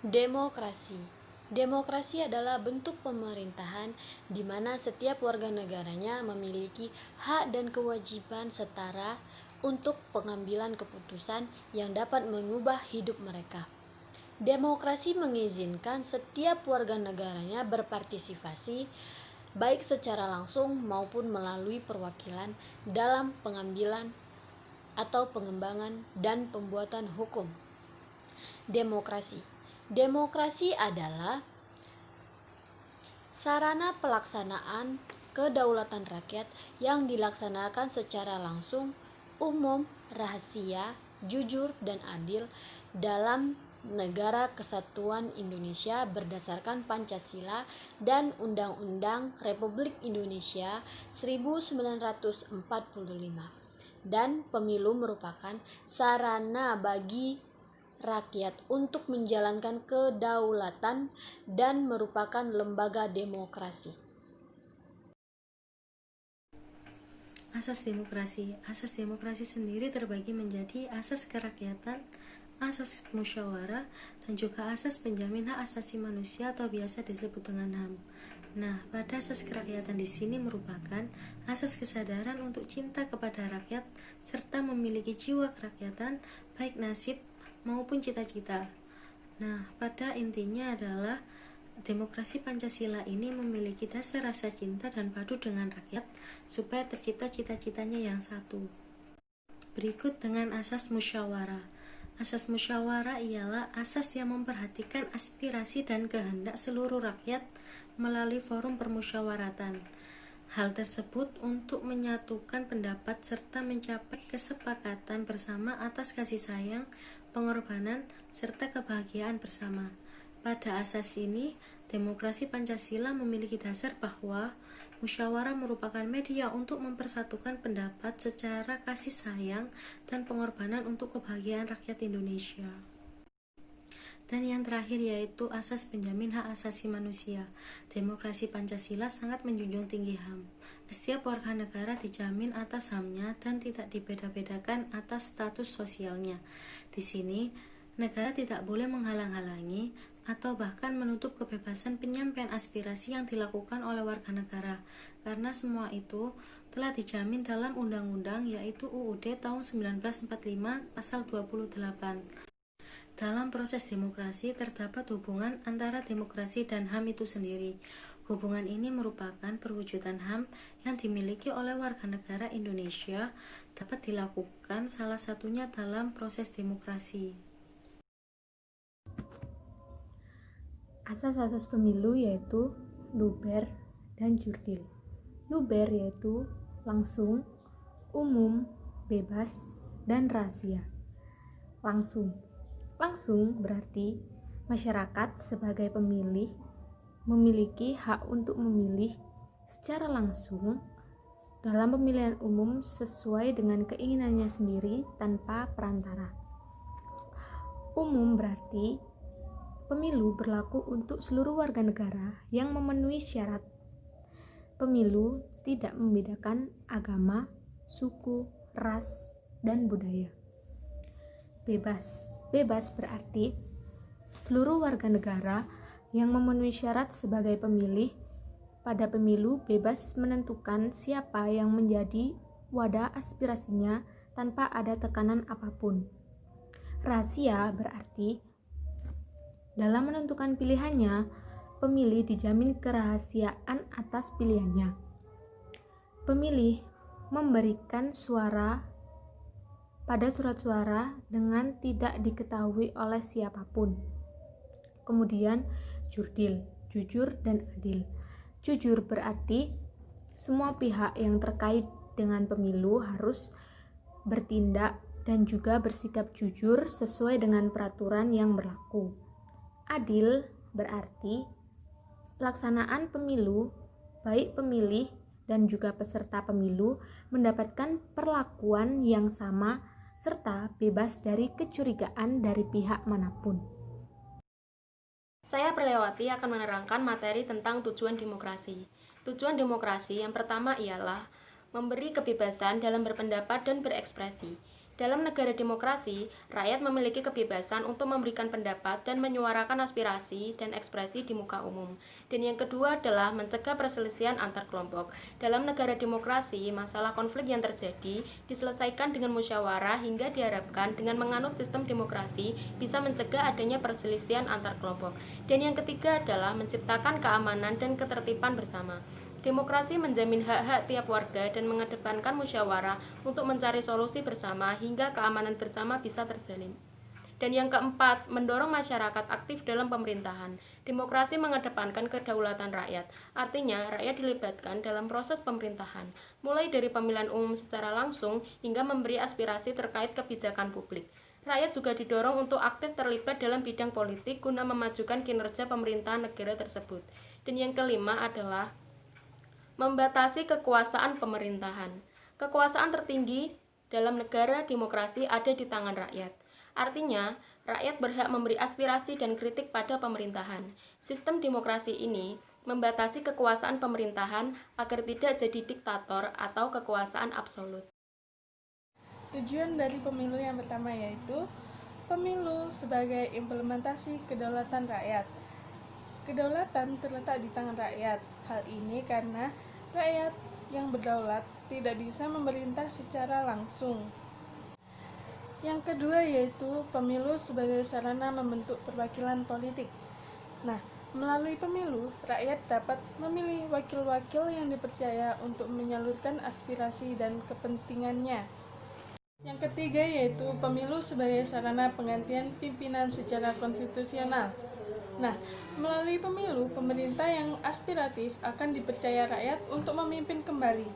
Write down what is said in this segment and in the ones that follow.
Demokrasi. Demokrasi adalah bentuk pemerintahan di mana setiap warga negaranya memiliki hak dan kewajiban setara untuk pengambilan keputusan yang dapat mengubah hidup mereka. Demokrasi mengizinkan setiap warga negaranya berpartisipasi baik secara langsung maupun melalui perwakilan dalam pengambilan atau pengembangan dan pembuatan hukum. Demokrasi. Demokrasi adalah sarana pelaksanaan kedaulatan rakyat yang dilaksanakan secara langsung, umum, rahasia, jujur, dan adil dalam Negara Kesatuan Indonesia berdasarkan Pancasila dan Undang-Undang Republik Indonesia 1945. Dan pemilu merupakan sarana bagi rakyat untuk menjalankan kedaulatan dan merupakan lembaga demokrasi. Asas demokrasi. Asas demokrasi sendiri terbagi menjadi asas kerakyatan, asas musyawarah, dan juga asas penjamin hak asasi manusia atau biasa disebut dengan HAM. Nah, pada asas kerakyatan di sini merupakan asas kesadaran untuk cinta kepada rakyat serta memiliki jiwa kerakyatan, baik nasib maupun cita-cita. Nah, pada intinya adalah demokrasi Pancasila ini memiliki dasar rasa cinta dan padu dengan rakyat supaya tercipta cita-citanya yang satu. Berikut dengan asas musyawarah. Asas musyawarah ialah asas yang memperhatikan aspirasi dan kehendak seluruh rakyat melalui forum permusyawaratan. Hal tersebut untuk menyatukan pendapat serta mencapai kesepakatan bersama atas kasih sayang, pengorbanan, serta kebahagiaan bersama. Pada asas ini, demokrasi Pancasila memiliki dasar bahwa musyawarah merupakan media untuk mempersatukan pendapat secara kasih sayang dan pengorbanan untuk kebahagiaan rakyat Indonesia. Dan yang terakhir yaitu asas penjamin hak asasi manusia. Demokrasi Pancasila sangat menjunjung tinggi HAM. Setiap warga negara dijamin atas HAM-nya dan tidak dibeda-bedakan atas status sosialnya. Di sini, negara tidak boleh menghalang-halangi atau bahkan menutup kebebasan penyampaian aspirasi yang dilakukan oleh warga negara, karena semua itu telah dijamin dalam undang-undang yaitu UUD tahun 1945 pasal 28. Dalam proses demokrasi terdapat hubungan antara demokrasi dan HAM itu sendiri. Hubungan ini merupakan perwujudan HAM yang dimiliki oleh warga negara Indonesia dapat dilakukan salah satunya dalam proses demokrasi. Asas-asas pemilu yaitu luber dan jurdil. Luber yaitu langsung, umum, bebas, dan rahasia. Langsung berarti masyarakat sebagai pemilih memiliki hak untuk memilih secara langsung dalam pemilihan umum sesuai dengan keinginannya sendiri tanpa perantara. Umum berarti pemilu berlaku untuk seluruh warga negara yang memenuhi syarat. Pemilu tidak membedakan agama, suku, ras, dan budaya. Bebas berarti seluruh warga negara yang memenuhi syarat sebagai pemilih pada pemilu bebas menentukan siapa yang menjadi wadah aspirasinya tanpa ada tekanan apapun. Rahasia berarti dalam menentukan pilihannya, pemilih dijamin kerahasiaan atas pilihannya. Pemilih memberikan suara pada surat suara dengan tidak diketahui oleh siapapun. Kemudian jurdil, jujur dan adil. Jujur berarti semua pihak yang terkait dengan pemilu harus bertindak dan juga bersikap jujur sesuai dengan peraturan yang berlaku. Adil berarti pelaksanaan pemilu, baik pemilih dan juga peserta pemilu mendapatkan perlakuan yang sama serta bebas dari kecurigaan dari pihak manapun. Saya Perlewati akan menerangkan materi tentang tujuan demokrasi. Tujuan demokrasi yang pertama ialah memberi kebebasan dalam berpendapat dan berekspresi. Dalam negara demokrasi, rakyat memiliki kebebasan untuk memberikan pendapat dan menyuarakan aspirasi dan ekspresi di muka umum. Dan yang kedua adalah mencegah perselisihan antar kelompok. Dalam negara demokrasi, masalah konflik yang terjadi diselesaikan dengan musyawarah hingga diharapkan dengan menganut sistem demokrasi bisa mencegah adanya perselisihan antar kelompok. Dan yang ketiga adalah menciptakan keamanan dan ketertiban bersama. Demokrasi menjamin hak-hak tiap warga dan mengedepankan musyawarah untuk mencari solusi bersama hingga keamanan bersama bisa terjalin. Dan yang keempat, mendorong masyarakat aktif dalam pemerintahan. Demokrasi mengedepankan kedaulatan rakyat, artinya rakyat dilibatkan dalam proses pemerintahan, mulai dari pemilihan umum secara langsung hingga memberi aspirasi terkait kebijakan publik. Rakyat juga didorong untuk aktif terlibat dalam bidang politik guna memajukan kinerja pemerintahan negara tersebut. Dan yang kelima adalah membatasi kekuasaan pemerintahan. Kekuasaan tertinggi dalam negara demokrasi ada di tangan rakyat. Artinya, rakyat berhak memberi aspirasi dan kritik pada pemerintahan. Sistem demokrasi ini membatasi kekuasaan pemerintahan agar tidak jadi diktator atau kekuasaan absolut. Tujuan dari pemilu yang pertama yaitu pemilu sebagai implementasi kedaulatan rakyat. Kedaulatan terletak di tangan rakyat. Hal ini karena rakyat yang berdaulat tidak bisa memerintah secara langsung. Yang kedua yaitu pemilu sebagai sarana membentuk perwakilan politik. Nah, melalui pemilu, rakyat dapat memilih wakil-wakil yang dipercaya untuk menyalurkan aspirasi dan kepentingannya. Yang ketiga yaitu pemilu sebagai sarana penggantian pimpinan secara konstitusional. Nah, melalui pemilu, pemerintah yang aspiratif akan dipercaya rakyat untuk memimpin kembali.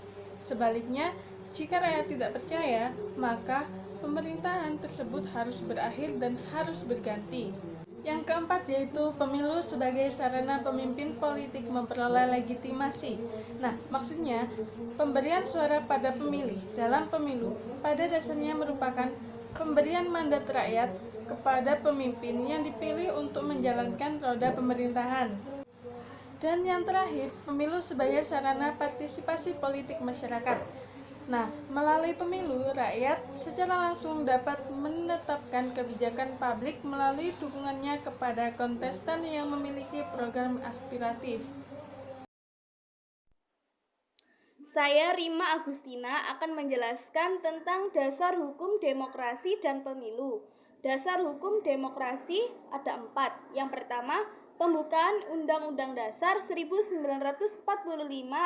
Sebaliknya, jika rakyat tidak percaya, maka pemerintahan tersebut harus berakhir dan harus berganti. Yang keempat yaitu pemilu sebagai sarana pemimpin politik memperoleh legitimasi. Nah, maksudnya pemberian suara pada pemilih dalam pemilu pada dasarnya merupakan pemberian mandat rakyat kepada pemimpin yang dipilih untuk menjalankan roda pemerintahan. Dan yang terakhir, pemilu sebagai sarana partisipasi politik masyarakat. Nah, melalui pemilu, rakyat secara langsung dapat menetapkan kebijakan publik melalui dukungannya kepada kontestan yang memiliki program aspiratif. Saya Rima Agustina akan menjelaskan tentang dasar hukum demokrasi dan pemilu. Dasar hukum demokrasi ada 4. Yang pertama, pembukaan Undang-Undang Dasar 1945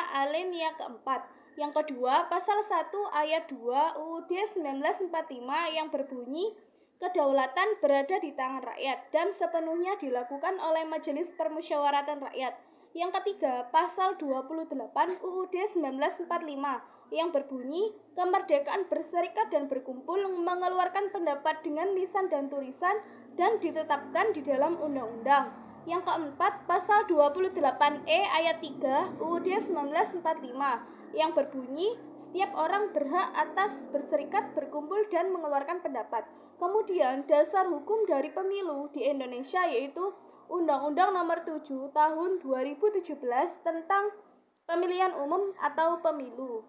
alinea keempat. Yang kedua, pasal 1 ayat 2 UUD 1945 yang berbunyi, kedaulatan berada di tangan rakyat dan sepenuhnya dilakukan oleh Majelis Permusyawaratan Rakyat. Yang ketiga, pasal 28 UUD 1945 yang berbunyi, kemerdekaan berserikat dan berkumpul, mengeluarkan pendapat dengan lisan dan tulisan dan ditetapkan di dalam undang-undang. Yang keempat, pasal 28E ayat 3 UUD 1945 yang berbunyi, setiap orang berhak atas berserikat, berkumpul, dan mengeluarkan pendapat. Kemudian, dasar hukum dari pemilu di Indonesia yaitu Undang-Undang Nomor 7 Tahun 2017 tentang Pemilihan Umum atau Pemilu.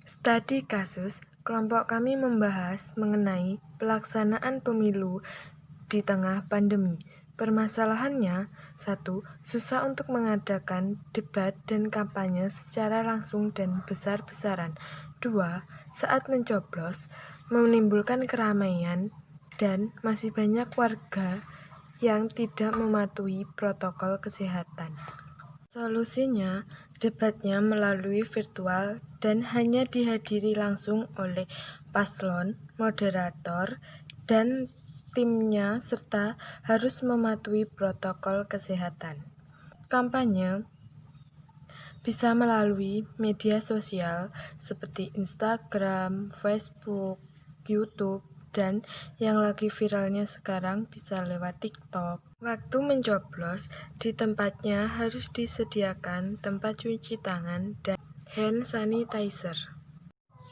Studi kasus, kelompok kami membahas mengenai pelaksanaan pemilu di tengah pandemi. Permasalahannya, 1. Susah untuk mengadakan debat dan kampanye secara langsung dan besar-besaran. 2. Saat mencoblos, menimbulkan keramaian dan masih banyak warga yang tidak mematuhi protokol kesehatan. Solusinya, debatnya melalui virtual dan hanya dihadiri langsung oleh paslon, moderator, dan timnya serta harus mematuhi protokol kesehatan. Kampanye bisa melalui media sosial seperti Instagram, Facebook, YouTube, dan yang lagi viralnya sekarang bisa lewat TikTok. Waktu mencoblos, di tempatnya harus disediakan tempat cuci tangan dan hand sanitizer.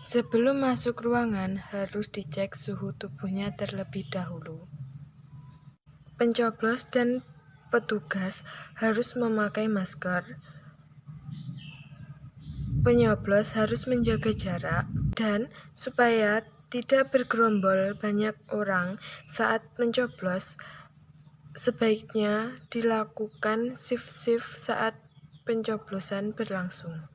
Sebelum masuk ruangan, harus dicek suhu tubuhnya terlebih dahulu. Pencoblos dan petugas harus memakai masker. penyoblos harus menjaga jarak dan supaya tidak bergerombol banyak orang saat mencoblos, sebaiknya dilakukan shift saat pencoblosan berlangsung.